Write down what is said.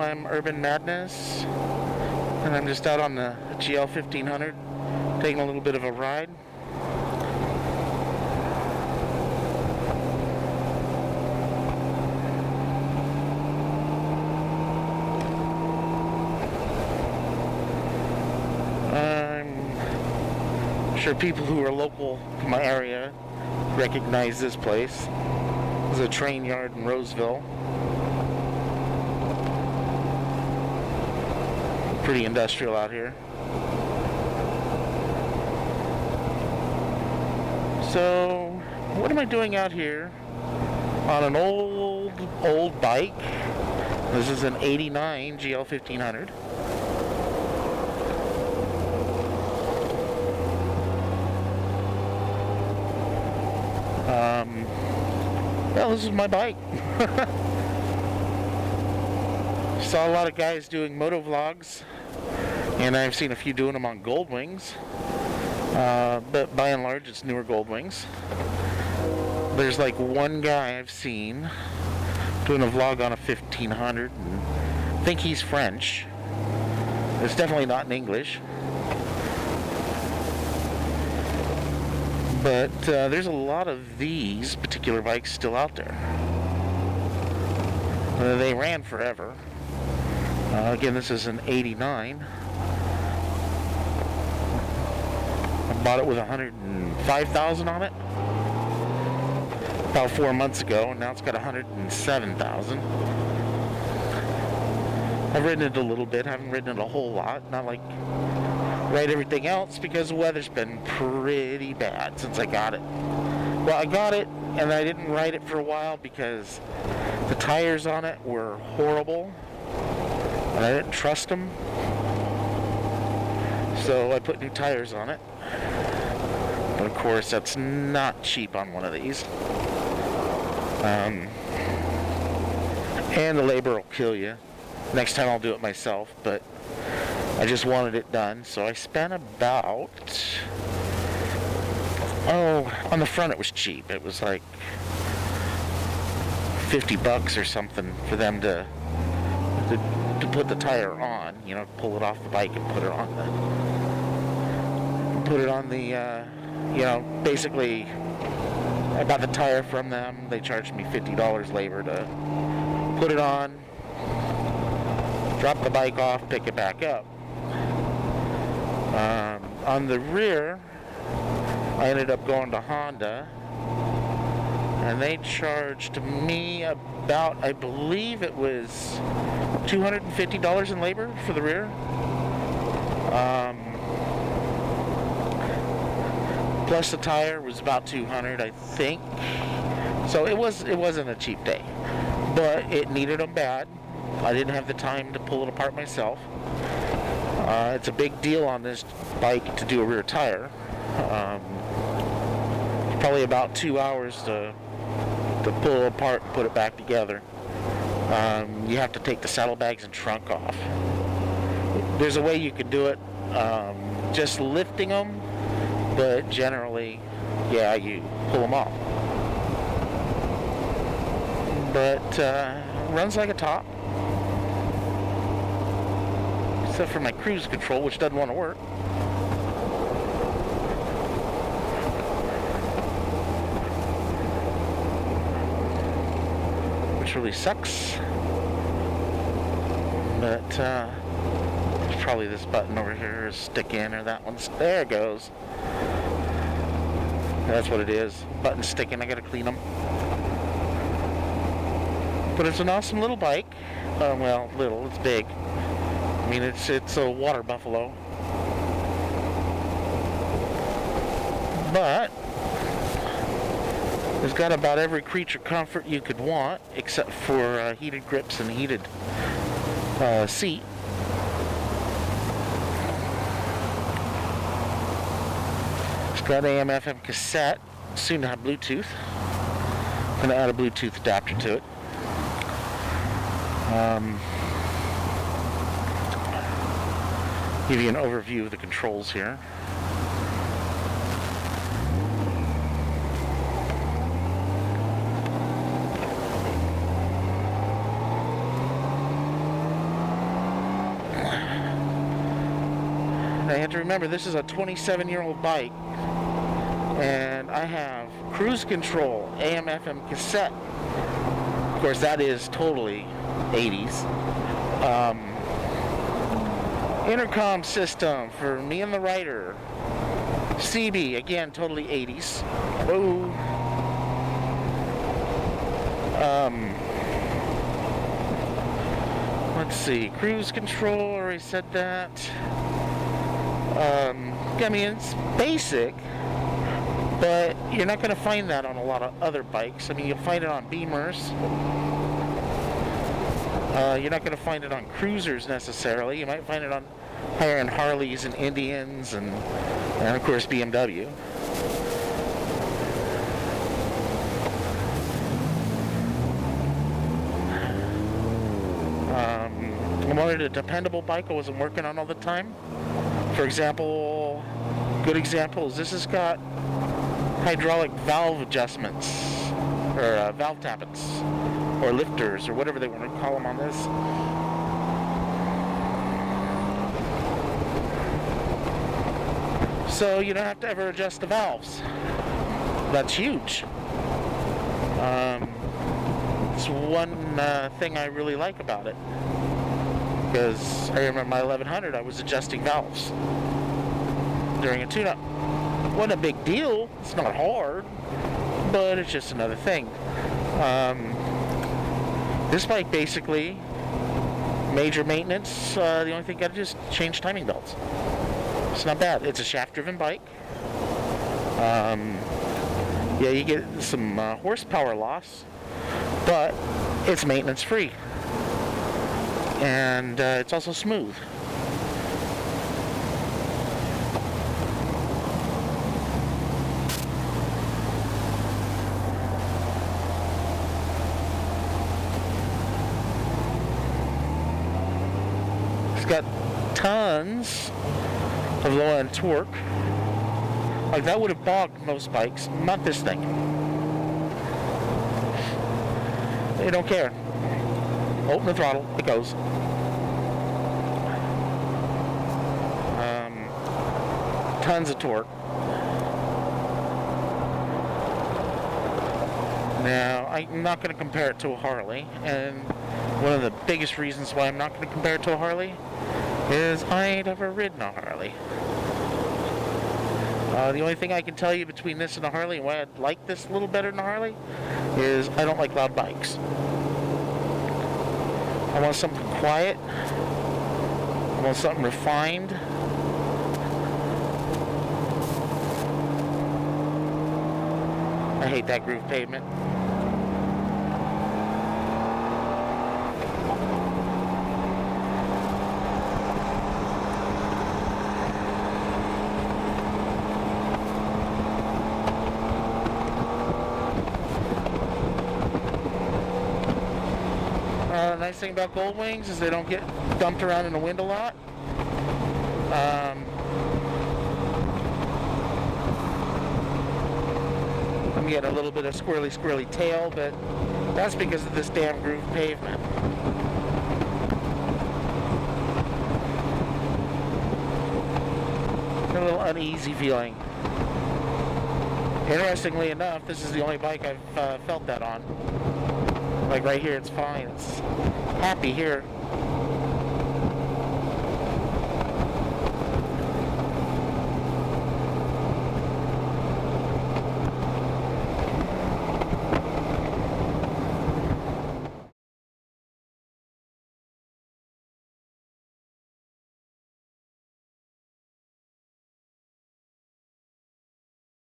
I'm Urban Madness, and I'm just out on the GL1500 taking a little bit of a ride. I'm sure people who are local to my area recognize this place. There's a train yard in Roseville. Pretty industrial out here. So, what am I doing out here on an old bike? This is an '89 GL1500. Well, this is my bike. Saw a lot of guys doing moto vlogs, and I've seen a few doing them on Goldwings, but by and large it's newer Goldwings. There's like one guy I've seen doing a vlog on a 1500, and I think he's French. It's definitely not in English. But there's a lot of these particular bikes still out there. They ran forever. Again, this is an '89. I bought it with 105,000 on it about 4 months ago, and now it's got 107,000. I've ridden it a little bit, haven't ridden it a whole lot, not like ride everything else, because the weather's been pretty bad since I got it. Well, I got it and I didn't ride it for a while because the tires on it were horrible and I didn't trust them, so I put new tires on it. But of course that's not cheap on one of these, and the labor will kill you. Next time I'll do it myself, but I just wanted it done, so I spent about, on the front it was cheap. It was like $50 or something for them to put the tire on, you know, pull it off the bike and put it on the, you know, basically I bought the tire from them. They charged me $50 labor to put it on, drop the bike off, pick it back up. On the rear, I ended up going to Honda, and they charged me about, I believe it was $250 in labor for the rear. Plus the tire was about $200, I think. So it wasn't a cheap day, but it needed them bad. I didn't have the time to pull it apart myself. It's a big deal on this bike to do a rear tire. Probably about 2 hours to pull it apart and put it back together. You have to take the saddlebags and trunk off. There's a way you could do it just lifting them, but generally, yeah, you pull them off. But runs like a top. Except for my cruise control, which doesn't want to work. Which really sucks. But there's probably this button over here is stick in, or that one's, there it goes. That's what it is. Buttons sticking, I gotta clean them. But it's an awesome little bike. Well, little, it's big. I mean, it's a water buffalo, but it's got about every creature comfort you could want, except for heated grips and heated seat. It's got AM/FM cassette, soon to have Bluetooth. I'm going to add a Bluetooth adapter to it. Give you an overview of the controls here. have to remember this is a 27-year-old bike, and I have cruise control, AM/FM cassette. Of course, that is totally 80s. Intercom system for me and the rider. CB, again, totally 80s. Whoa. Let's see, cruise control, already said that. I mean, it's basic, but you're not going to find that on a lot of other bikes. I mean, you'll find it on Beamers. You're not going to find it on cruisers necessarily. You might find it on higher-end Harleys and Indians and of course BMW. I wanted a dependable bike I wasn't working on all the time. For example, good example is this has got hydraulic valve adjustments, or valve tappets, or lifters, or whatever they want to call them on this. So you don't have to ever adjust the valves. That's huge. It's one thing I really like about it. Because I remember my 1100, I was adjusting valves during a tune-up. Wasn't a big deal. It's not hard, but it's just another thing. This bike basically, major maintenance, the only thing I got to do is change timing belts. It's not bad. It's a shaft-driven bike. Yeah, you get some horsepower loss, but it's maintenance-free. And it's also smooth. It's got tons of low-end torque. Like that would have bogged most bikes, not this thing. They don't care. Open the throttle, it goes. Tons of torque. Now, I'm not going to compare it to a Harley, and one of the biggest reasons why I'm not going to compare it to a Harley is I ain't ever ridden a Harley. The only thing I can tell you between this and a Harley, and why I'd like this a little better than a Harley, is I don't like loud bikes. I want something quiet. I want something refined. I hate that groove pavement. Nice thing about Goldwings is they don't get dumped around in the wind a lot. I'm getting a little bit of squirrely tail, but that's because of this damn groove pavement. A little uneasy feeling. Interestingly enough, this is the only bike I've felt that on. Like right here, it's fine. It's happy here.